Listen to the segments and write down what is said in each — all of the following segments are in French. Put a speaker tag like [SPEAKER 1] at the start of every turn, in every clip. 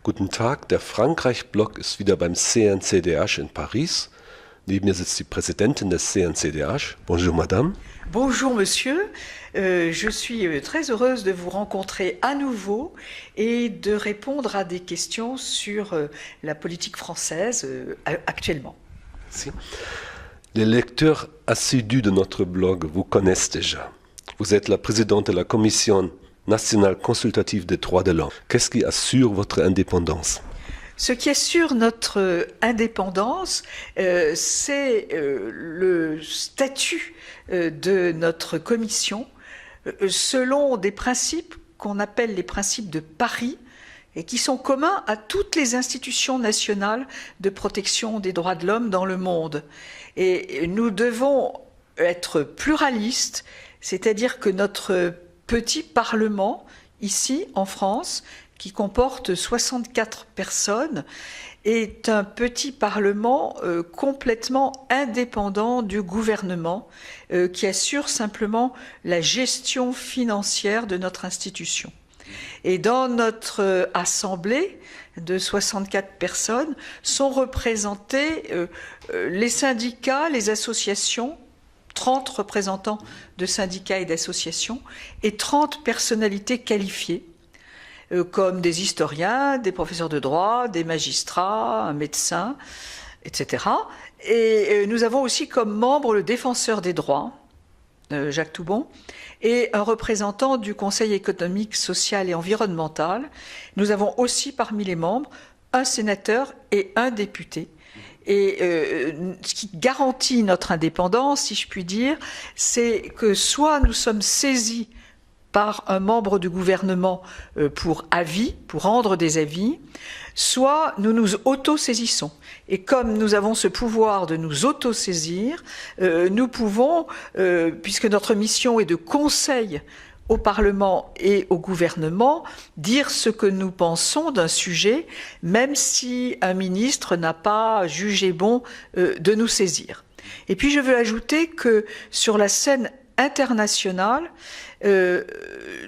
[SPEAKER 1] Guten Tag, der Frankreich-Blog ist wieder beim CNCDH in Paris. Neben mir sitzt die Präsidentin des CNCDH. Bonjour, Madame.
[SPEAKER 2] Bonjour, monsieur. Je suis très heureuse de vous rencontrer à nouveau et de répondre à des questions sur la politique française actuellement.
[SPEAKER 1] Merci. Les lecteurs assidus de notre blog vous connaissent déjà. Vous êtes la présidente de la Commission nationale consultative des droits de l'homme. Qu'est-ce qui assure votre indépendance ?
[SPEAKER 2] Ce qui assure notre indépendance, c'est le statut de notre commission selon des principes qu'on appelle les principes de Paris et qui sont communs à toutes les institutions nationales de protection des droits de l'homme dans le monde. Et nous devons être pluralistes, c'est-à-dire que notre petit Parlement, ici en France, qui comporte 64 personnes, est un petit Parlement complètement indépendant du gouvernement, qui assure simplement la gestion financière de notre institution. Et dans notre assemblée de 64 personnes sont représentés les syndicats, les associations, 30 représentants de syndicats et d'associations et 30 personnalités qualifiées, comme des historiens, des professeurs de droit, des magistrats, un médecin, etc. Et nous avons aussi comme membre le défenseur des droits, Jacques Toubon, et un représentant du Conseil économique, social et environnemental. Nous avons aussi parmi les membres un sénateur et un député. Et ce qui garantit notre indépendance, si je puis dire, c'est que soit nous sommes saisis par un membre du gouvernement pour avis, pour rendre des avis, soit nous nous autosaisissons. Et comme nous avons ce pouvoir de nous autosaisir, nous pouvons, puisque notre mission est de conseil au Parlement et au gouvernement, dire ce que nous pensons d'un sujet, même si un ministre n'a pas jugé bon de nous saisir. Et puis je veux ajouter que sur la scène internationale,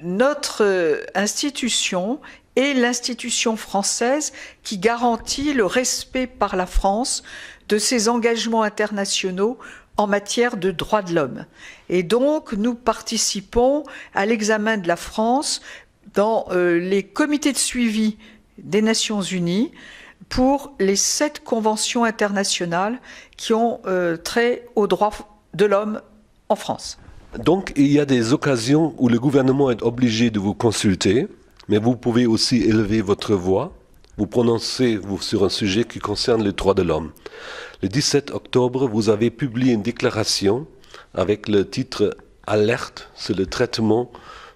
[SPEAKER 2] notre institution est l'institution française qui garantit le respect par la France de ses engagements internationaux en matière de droits de l'homme. Et donc, nous participons à l'examen de la France dans les comités de suivi des Nations Unies pour les 7 conventions internationales qui ont trait aux droits de l'homme en France.
[SPEAKER 1] Donc, il y a des occasions où le gouvernement est obligé de vous consulter, mais vous pouvez aussi élever votre voix, vous prononcer sur un sujet qui concerne les droits de l'homme. Le 17 octobre, vous avez publié une déclaration avec le titre « Alerte sur le traitement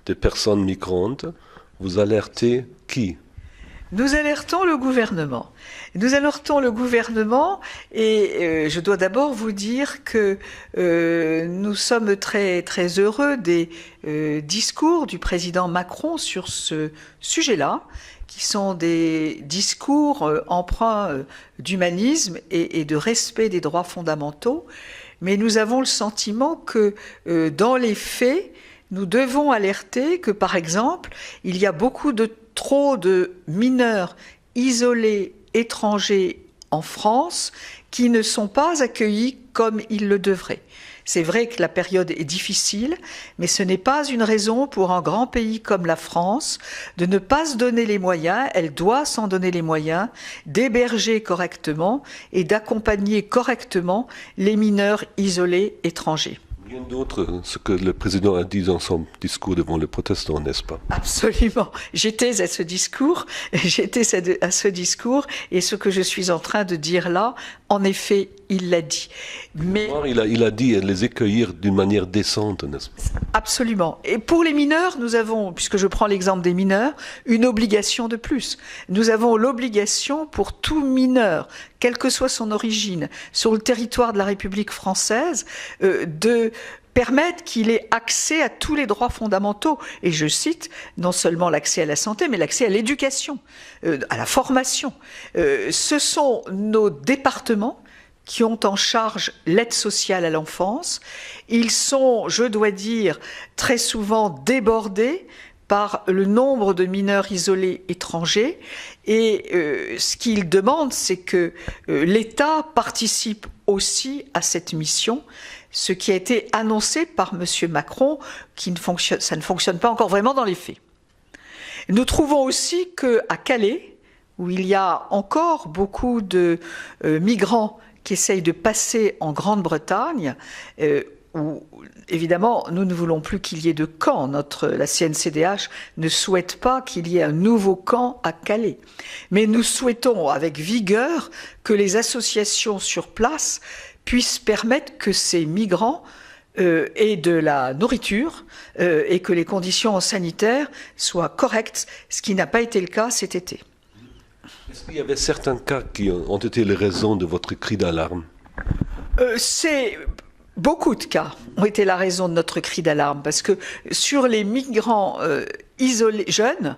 [SPEAKER 1] des personnes migrantes ». Vous alertez qui ?
[SPEAKER 2] Nous alertons le gouvernement. Nous alertons le gouvernement et je dois d'abord vous dire que nous sommes très, très heureux des discours du président Macron sur ce sujet-là, qui sont des discours empreints d'humanisme et de respect des droits fondamentaux. Mais nous avons le sentiment que dans les faits, nous devons alerter que, par exemple, il y a trop de mineurs isolés étrangers en France qui ne sont pas accueillis comme ils le devraient. C'est vrai que la période est difficile, mais ce n'est pas une raison pour un grand pays comme la France de ne pas se donner les moyens, elle doit s'en donner les moyens, d'héberger correctement et d'accompagner correctement les mineurs isolés étrangers.
[SPEAKER 1] Rien d'autre, ce que le président a dit dans son discours devant les protestants, n'est-ce pas ?
[SPEAKER 2] Absolument. J'étais à ce discours, et ce que je suis en train de dire là, en effet, il l'a dit. Mais
[SPEAKER 1] il a dit les accueillir d'une manière décente, n'est-ce pas ?
[SPEAKER 2] Absolument. Et pour les mineurs, nous avons, puisque je prends l'exemple des mineurs, une obligation de plus. Nous avons l'obligation pour tout mineur, quelle que soit son origine, sur le territoire de la République française, de permettre qu'il ait accès à tous les droits fondamentaux. Et je cite, non seulement l'accès à la santé, mais l'accès à l'éducation, à la formation. Ce sont nos départements qui ont en charge l'aide sociale à l'enfance. Ils sont, je dois dire, très souvent débordés par le nombre de mineurs isolés étrangers. Et ce qu'il demande, c'est que l'État participe aussi à cette mission, ce qui a été annoncé par M. Macron, ça ne fonctionne pas encore vraiment dans les faits. Nous trouvons aussi qu'à Calais, où il y a encore beaucoup de migrants qui essayent de passer en Grande-Bretagne, où évidemment nous ne voulons plus qu'il y ait de camp. La CNCDH ne souhaite pas qu'il y ait un nouveau camp à Calais. Mais nous souhaitons avec vigueur que les associations sur place puissent permettre que ces migrants aient de la nourriture et que les conditions sanitaires soient correctes, ce qui n'a pas été le cas cet été.
[SPEAKER 1] Est-ce qu'il y avait certains cas qui ont été les raisons de votre cri d'alarme?
[SPEAKER 2] Beaucoup de cas ont été la raison de notre cri d'alarme, parce que sur les migrants isolés, jeunes,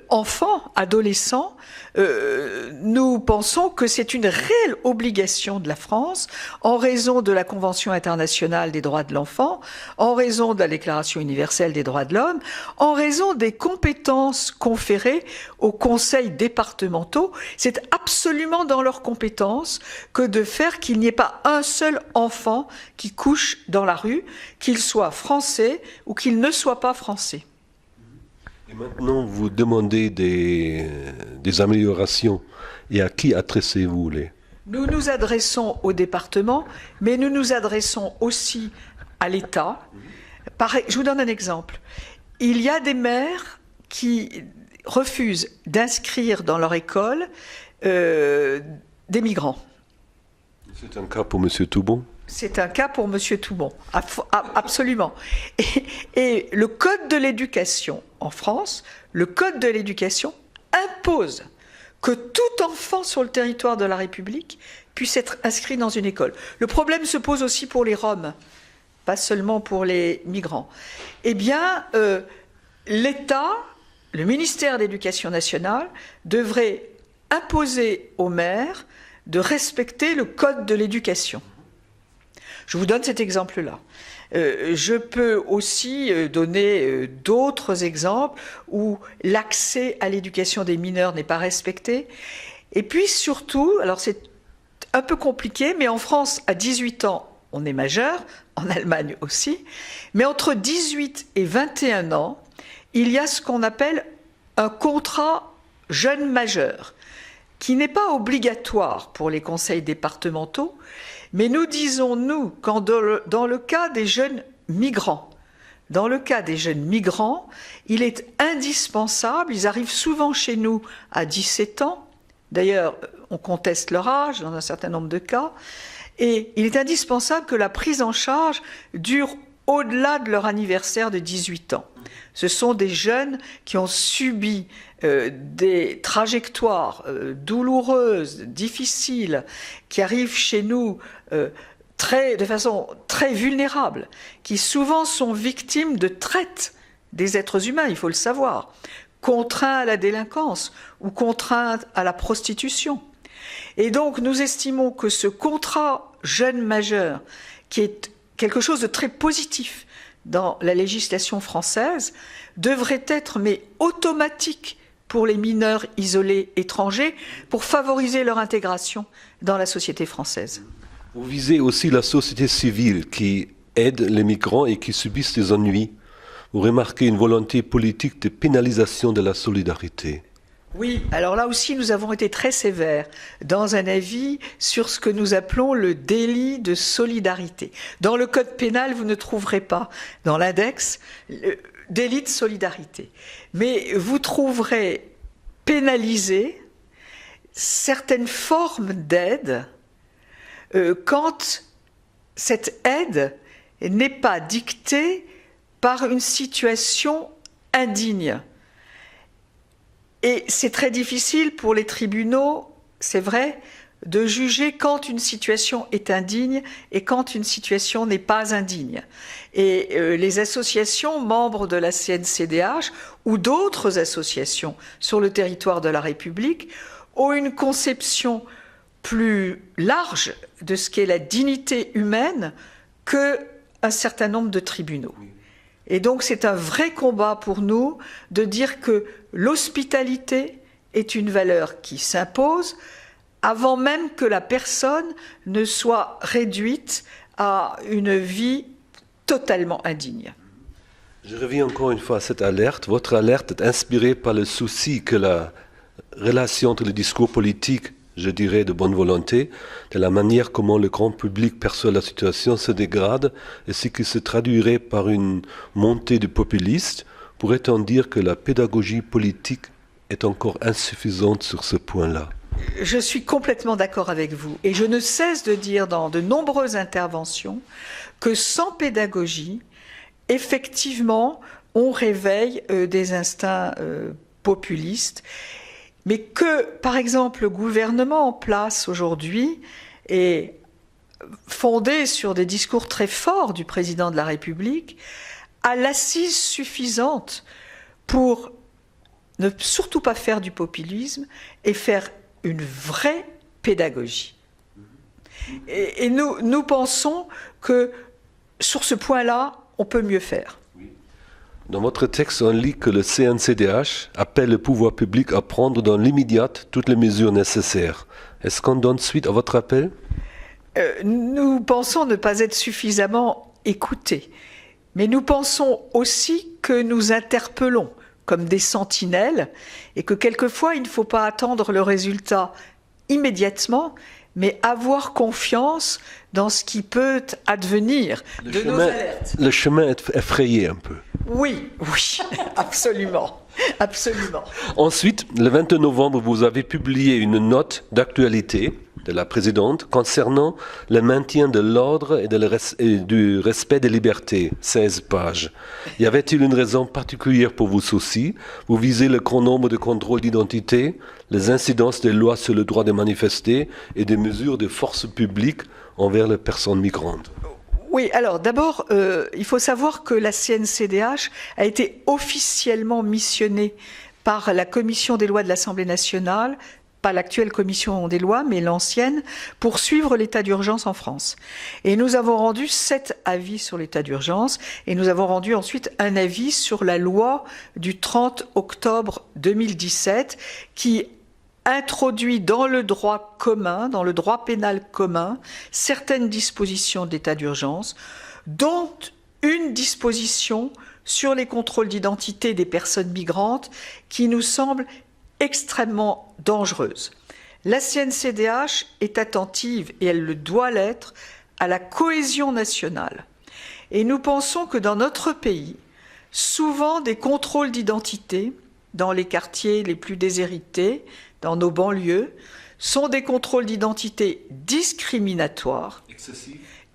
[SPEAKER 2] enfants, adolescents, nous pensons que c'est une réelle obligation de la France, en raison de la Convention internationale des droits de l'enfant, en raison de la Déclaration universelle des droits de l'homme, en raison des compétences conférées aux conseils départementaux. C'est absolument dans leurs compétences que de faire qu'il n'y ait pas un seul enfant qui couche dans la rue, qu'il soit français ou qu'il ne soit pas français.
[SPEAKER 1] Et maintenant, vous demandez des améliorations. Et à qui adressez-vous-les?
[SPEAKER 2] Nous nous adressons au département, mais nous nous adressons aussi à l'État. Je vous donne un exemple. Il y a des maires qui refusent d'inscrire dans leur école des migrants.
[SPEAKER 1] C'est un cas pour M. Toubon?
[SPEAKER 2] C'est un cas pour M. Toubon, absolument. Et le Code de l'éducation en France, le Code de l'éducation impose que tout enfant sur le territoire de la République puisse être inscrit dans une école. Le problème se pose aussi pour les Roms, pas seulement pour les migrants. Eh bien, l'État, le ministère de l'Éducation nationale, devrait imposer aux maires de respecter le Code de l'éducation. Je vous donne cet exemple-là. Je peux aussi donner d'autres exemples où l'accès à l'éducation des mineurs n'est pas respecté. Et puis surtout, alors c'est un peu compliqué, mais en France, à 18 ans, on est majeur, en Allemagne aussi, mais entre 18 et 21 ans, il y a ce qu'on appelle un contrat jeune majeur, qui n'est pas obligatoire pour les conseils départementaux, mais nous disons, nous, quand dans le cas des jeunes migrants, il est indispensable, ils arrivent souvent chez nous à 17 ans, d'ailleurs on conteste leur âge dans un certain nombre de cas, et il est indispensable que la prise en charge dure au-delà de leur anniversaire de 18 ans. Ce sont des jeunes qui ont subi des trajectoires douloureuses, difficiles, qui arrivent chez nous de façon très vulnérable, qui souvent sont victimes de traite des êtres humains, il faut le savoir, contraints à la délinquance ou contraints à la prostitution. Et donc nous estimons que ce contrat jeune majeur, qui est quelque chose de très positif dans la législation française, devrait être automatique pour les mineurs isolés étrangers, pour favoriser leur intégration dans la société française.
[SPEAKER 1] Vous visez aussi la société civile qui aide les migrants et qui subissent des ennuis. Vous remarquez une volonté politique de pénalisation de la solidarité.
[SPEAKER 2] Oui, alors là aussi nous avons été très sévères dans un avis sur ce que nous appelons le délit de solidarité. Dans le code pénal, vous ne trouverez pas dans l'index délit de solidarité. Mais vous trouverez pénalisé certaines formes d'aide quand cette aide n'est pas dictée par une situation indigne. Et c'est très difficile pour les tribunaux, c'est vrai, de juger quand une situation est indigne et quand une situation n'est pas indigne. Et les associations membres de la CNCDH ou d'autres associations sur le territoire de la République ont une conception plus large de ce qu'est la dignité humaine qu'un certain nombre de tribunaux. Et donc c'est un vrai combat pour nous de dire que l'hospitalité est une valeur qui s'impose avant même que la personne ne soit réduite à une vie totalement indigne.
[SPEAKER 1] Je reviens encore une fois à cette alerte. Votre alerte est inspirée par le souci que la relation entre le discours politique, je dirais de bonne volonté, de la manière comment le grand public perçoit la situation se dégrade, et ce qui se traduirait par une montée du populiste. Pourrait-on dire que la pédagogie politique est encore insuffisante sur ce point-là?
[SPEAKER 2] Je suis complètement d'accord avec vous. Et je ne cesse de dire dans de nombreuses interventions que sans pédagogie, effectivement, on réveille des instincts populistes. Mais que, par exemple, le gouvernement en place aujourd'hui est fondé sur des discours très forts du président de la République, a l'assise suffisante pour ne surtout pas faire du populisme et faire une vraie pédagogie. Et nous pensons que sur ce point-là, on peut mieux faire.
[SPEAKER 1] Dans votre texte, on lit que le CNCDH appelle le pouvoir public à prendre dans l'immédiat toutes les mesures nécessaires. Est-ce qu'on donne suite à votre appel?
[SPEAKER 2] Nous pensons ne pas être suffisamment écoutés. Mais nous pensons aussi que nous interpellons comme des sentinelles et que quelquefois, il ne faut pas attendre le résultat immédiatement, mais avoir confiance dans ce qui peut advenir de nos alertes.
[SPEAKER 1] Le chemin est effrayé un peu.
[SPEAKER 2] Oui, absolument, absolument.
[SPEAKER 1] Ensuite, le 22 novembre, vous avez publié une note d'actualité de la présidente concernant le maintien de l'ordre et du respect des libertés, 16 pages. Y avait-il une raison particulière pour vos soucis? Vous visez le grand nombre de contrôles d'identité, les incidences des lois sur le droit de manifester et des mesures de force publique envers les personnes migrantes.
[SPEAKER 2] Oui, alors d'abord, il faut savoir que la CNCDH a été officiellement missionnée par la Commission des lois de l'Assemblée nationale, pas l'actuelle Commission des lois, mais l'ancienne, pour suivre l'état d'urgence en France. Et nous avons rendu 7 avis sur l'état d'urgence, et nous avons rendu ensuite un avis sur la loi du 30 octobre 2017, qui introduit dans le droit commun, dans le droit pénal commun, certaines dispositions d'état d'urgence, dont une disposition sur les contrôles d'identité des personnes migrantes qui nous semble extrêmement dangereuse. La CNCDH est attentive, et elle le doit l'être, à la cohésion nationale. Et nous pensons que dans notre pays, souvent des contrôles d'identité, dans les quartiers les plus déshérités, dans nos banlieues, sont des contrôles d'identité discriminatoires,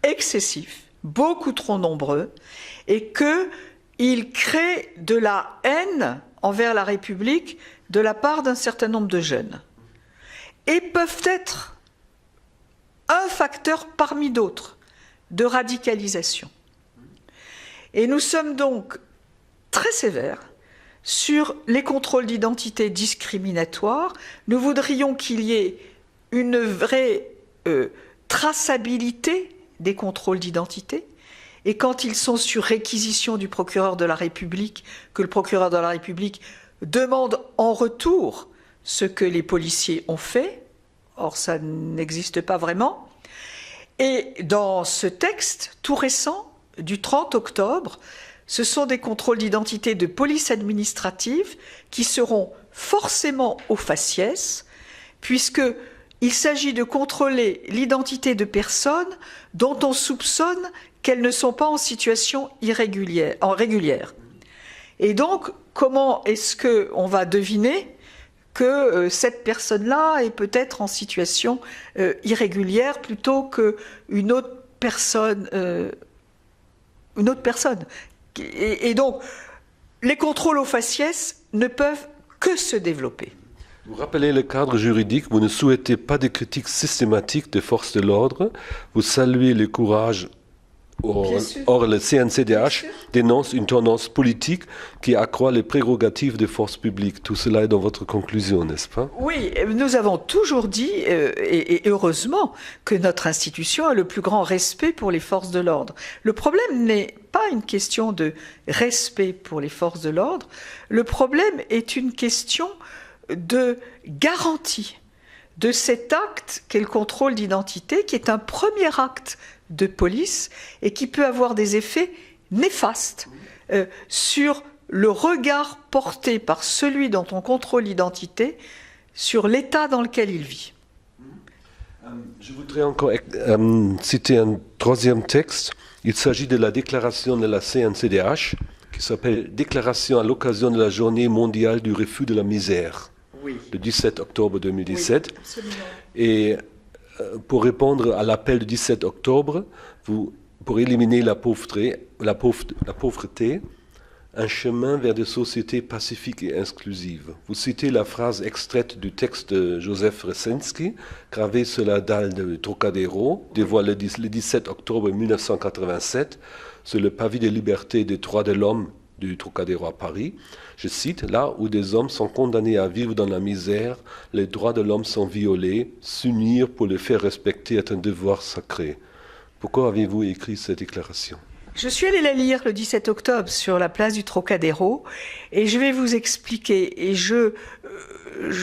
[SPEAKER 2] excessifs, beaucoup trop nombreux, et qu'ils créent de la haine envers la République de la part d'un certain nombre de jeunes. Et peuvent être un facteur parmi d'autres de radicalisation. Et nous sommes donc très sévères sur les contrôles d'identité discriminatoires. Nous voudrions qu'il y ait une vraie traçabilité des contrôles d'identité, et quand ils sont sur réquisition du procureur de la République, que le procureur de la République demande en retour ce que les policiers ont fait. Or, ça n'existe pas vraiment. Et dans ce texte tout récent, du 30 octobre, ce sont des contrôles d'identité de police administrative qui seront forcément au faciès, puisqu'il s'agit de contrôler l'identité de personnes dont on soupçonne qu'elles ne sont pas en situation régulière. Et donc, comment est-ce qu'on va deviner que cette personne-là est peut-être en situation irrégulière plutôt qu'une autre personne Et donc, les contrôles au faciès ne peuvent que se développer.
[SPEAKER 1] Vous rappelez le cadre juridique, vous ne souhaitez pas de critiques systématiques des forces de l'ordre, vous saluez le courage Or, le CNCDH dénonce une tendance politique qui accroît les prérogatives des forces publiques. Tout cela est dans votre conclusion, n'est-ce pas?
[SPEAKER 2] Oui, nous avons toujours dit, et heureusement, que notre institution a le plus grand respect pour les forces de l'ordre. Le problème n'est pas une question de respect pour les forces de l'ordre, le problème est une question de garantie de cet acte qu'est le contrôle d'identité, qui est un premier acte de police et qui peut avoir des effets néfastes sur le regard porté par celui dont on contrôle l'identité sur l'état dans lequel il vit.
[SPEAKER 1] Je voudrais encore citer un troisième texte. Il s'agit de la déclaration de la CNCDH qui s'appelle « Déclaration à l'occasion de la journée mondiale du refus de la misère ». Oui. Le 17 octobre 2017. Oui, absolument. Et pour répondre à l'appel du 17 octobre, pour éliminer la pauvreté, un chemin vers des sociétés pacifiques et inclusives. Vous citez la phrase extraite du texte de Joseph Resenski, gravée sur la dalle de Trocadéro, dévoilée le 17 octobre 1987, sur le pavé des libertés et des droits de l'homme du Trocadéro à Paris. Je cite, « Là où des hommes sont condamnés à vivre dans la misère, les droits de l'homme sont violés. S'unir pour les faire respecter est un devoir sacré. » Pourquoi avez-vous écrit cette déclaration?
[SPEAKER 2] Je suis allée la lire le 17 octobre sur la place du Trocadéro et je vais vous expliquer. Et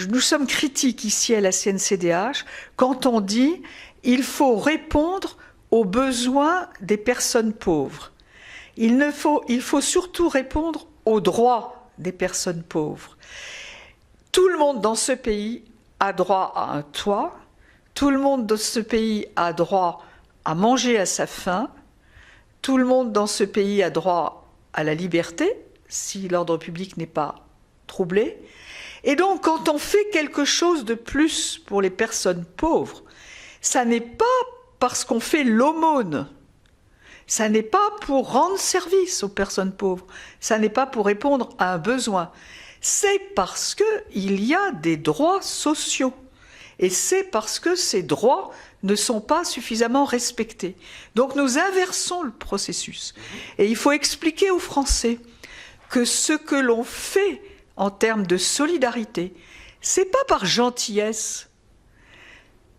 [SPEAKER 2] nous sommes critiques ici à la CNCDH quand on dit il faut répondre aux besoins des personnes pauvres. Il faut surtout répondre aux droits des personnes pauvres. Tout le monde dans ce pays a droit à un toit, tout le monde dans ce pays a droit à manger à sa faim, tout le monde dans ce pays a droit à la liberté, si l'ordre public n'est pas troublé. Et donc, quand on fait quelque chose de plus pour les personnes pauvres, ça n'est pas parce qu'on fait l'aumône, ça n'est pas pour rendre service aux personnes pauvres, ça n'est pas pour répondre à un besoin, c'est parce qu'il y a des droits sociaux. Et c'est parce que ces droits ne sont pas suffisamment respectés. Donc nous inversons le processus. Et il faut expliquer aux Français que ce que l'on fait en termes de solidarité, c'est pas par gentillesse,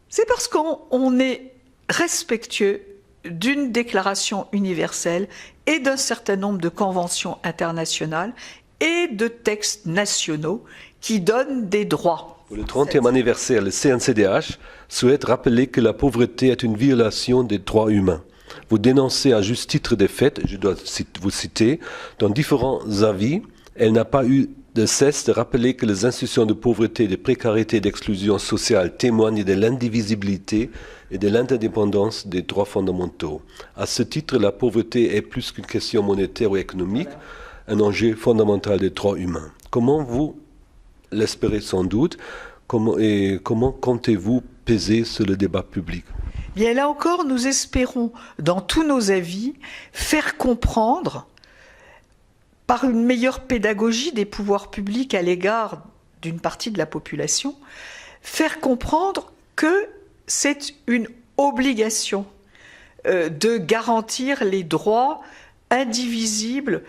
[SPEAKER 2] c'est parce qu'on est respectueux d'une déclaration universelle et d'un certain nombre de conventions internationales et de textes nationaux qui donnent des droits.
[SPEAKER 1] Pour le 30e anniversaire, le CNCDH souhaite rappeler que la pauvreté est une violation des droits humains. Vous dénoncez à juste titre des faits, je dois vous citer, dans différents avis, elle n'a pas eu de cesse de rappeler que les institutions de pauvreté, de précarité et d'exclusion sociale témoignent de l'indivisibilité et de l'interdépendance des droits fondamentaux. À ce titre, la pauvreté est plus qu'une question monétaire ou économique, un enjeu fondamental des droits humains. Comment vous l'espérez sans doute, comment comptez-vous peser sur le débat public?
[SPEAKER 2] Bien là encore, nous espérons, dans tous nos avis, faire comprendre, par une meilleure pédagogie des pouvoirs publics à l'égard d'une partie de la population, faire comprendre que c'est une obligation de garantir les droits indivisibles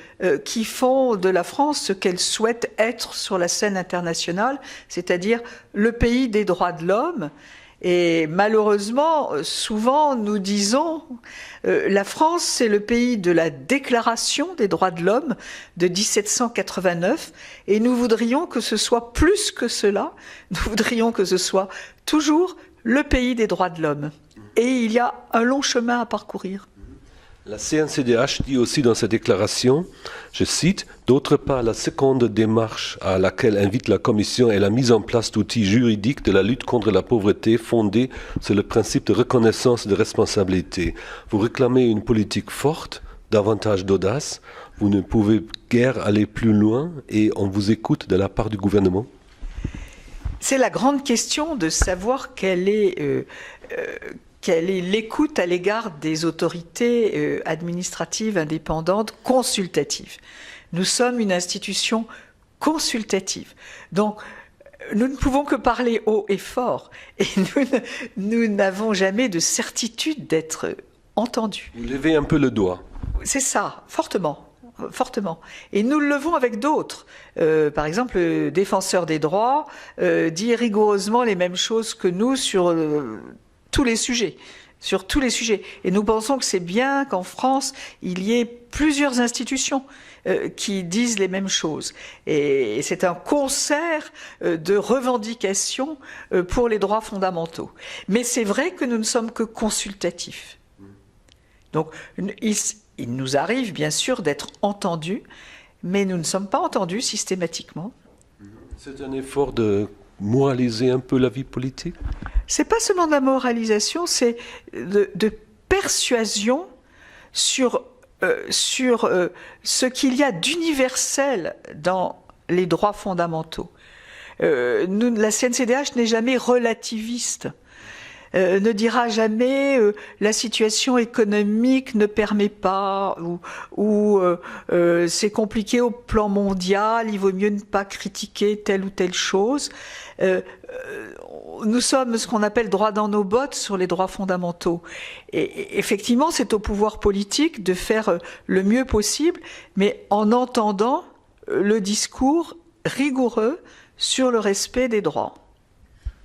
[SPEAKER 2] qui font de la France ce qu'elle souhaite être sur la scène internationale, c'est-à-dire le pays des droits de l'homme. Et malheureusement, souvent nous disons la France, c'est le pays de la Déclaration des droits de l'homme de 1789 et nous voudrions que ce soit plus que cela, nous voudrions que ce soit toujours le pays des droits de l'homme. Et il y a un long chemin à parcourir.
[SPEAKER 1] La CNCDH dit aussi dans sa déclaration, je cite, « D'autre part, la seconde démarche à laquelle invite la Commission est la mise en place d'outils juridiques de la lutte contre la pauvreté fondés sur le principe de reconnaissance de responsabilité. Vous réclamez une politique forte, davantage d'audace, vous ne pouvez guère aller plus loin et on vous écoute de la part du gouvernement ?»
[SPEAKER 2] C'est la grande question de savoir quelle est l'écoute à l'égard des autorités administratives indépendantes consultatives. Nous sommes une institution consultative. Donc, nous ne pouvons que parler haut et fort. Et nous n'avons jamais de certitude d'être entendus.
[SPEAKER 1] Vous levez un peu le doigt.
[SPEAKER 2] C'est ça, fortement. Fortement. Et nous le levons avec d'autres. Par exemple, le défenseur des droits dit rigoureusement les mêmes choses que nous sur tous les sujets. Sur tous les sujets. Et nous pensons que c'est bien qu'en France, il y ait plusieurs institutions qui disent les mêmes choses. Et c'est un concert de revendications pour les droits fondamentaux. Mais c'est vrai que nous ne sommes que consultatifs. Donc, il nous arrive bien sûr d'être entendus, mais nous ne sommes pas entendus systématiquement.
[SPEAKER 1] C'est un effort de moraliser un peu la vie politique?
[SPEAKER 2] C'est pas seulement de la moralisation, c'est de persuasion sur ce qu'il y a d'universel dans les droits fondamentaux. La CNCDH n'est jamais relativiste. Ne dira jamais la situation économique ne permet pas ou c'est compliqué au plan mondial, il vaut mieux ne pas critiquer telle ou telle chose. Nous sommes ce qu'on appelle droit dans nos bottes sur les droits fondamentaux. Et effectivement, c'est au pouvoir politique de faire le mieux possible, mais en entendant le discours rigoureux sur le respect des droits.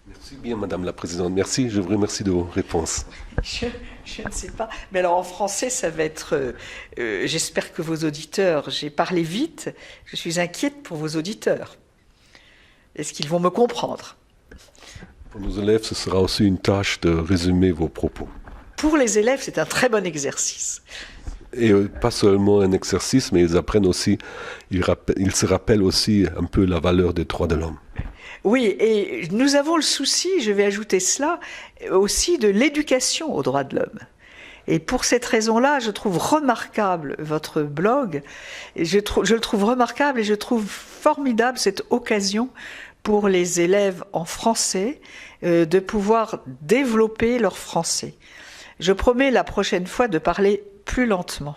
[SPEAKER 1] Merci bien, Madame la Présidente. Merci, je vous remercie de vos réponses.
[SPEAKER 2] Je ne sais pas. Mais alors en français, ça va être... j'espère que vos auditeurs... J'ai parlé vite, je suis inquiète pour vos auditeurs. Est-ce qu'ils vont me comprendre?
[SPEAKER 1] Pour nos élèves, ce sera aussi une tâche de résumer vos propos.
[SPEAKER 2] Pour les élèves, c'est un très bon exercice.
[SPEAKER 1] Et pas seulement un exercice, mais ils apprennent aussi, ils se rappellent aussi un peu la valeur des droits de l'homme.
[SPEAKER 2] Oui, et nous avons le souci, je vais ajouter cela, aussi de l'éducation aux droits de l'homme. Et pour cette raison-là, je trouve remarquable votre blog, et je le trouve remarquable et je trouve formidable cette occasion pour les élèves en français de pouvoir développer leur français. Je promets la prochaine fois de parler plus lentement.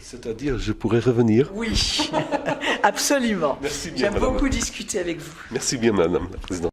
[SPEAKER 1] C'est-à-dire, je pourrais revenir?
[SPEAKER 2] Oui, absolument.
[SPEAKER 1] Merci bien,
[SPEAKER 2] J'aime beaucoup discuter avec vous.
[SPEAKER 1] Merci bien, Madame la Présidente.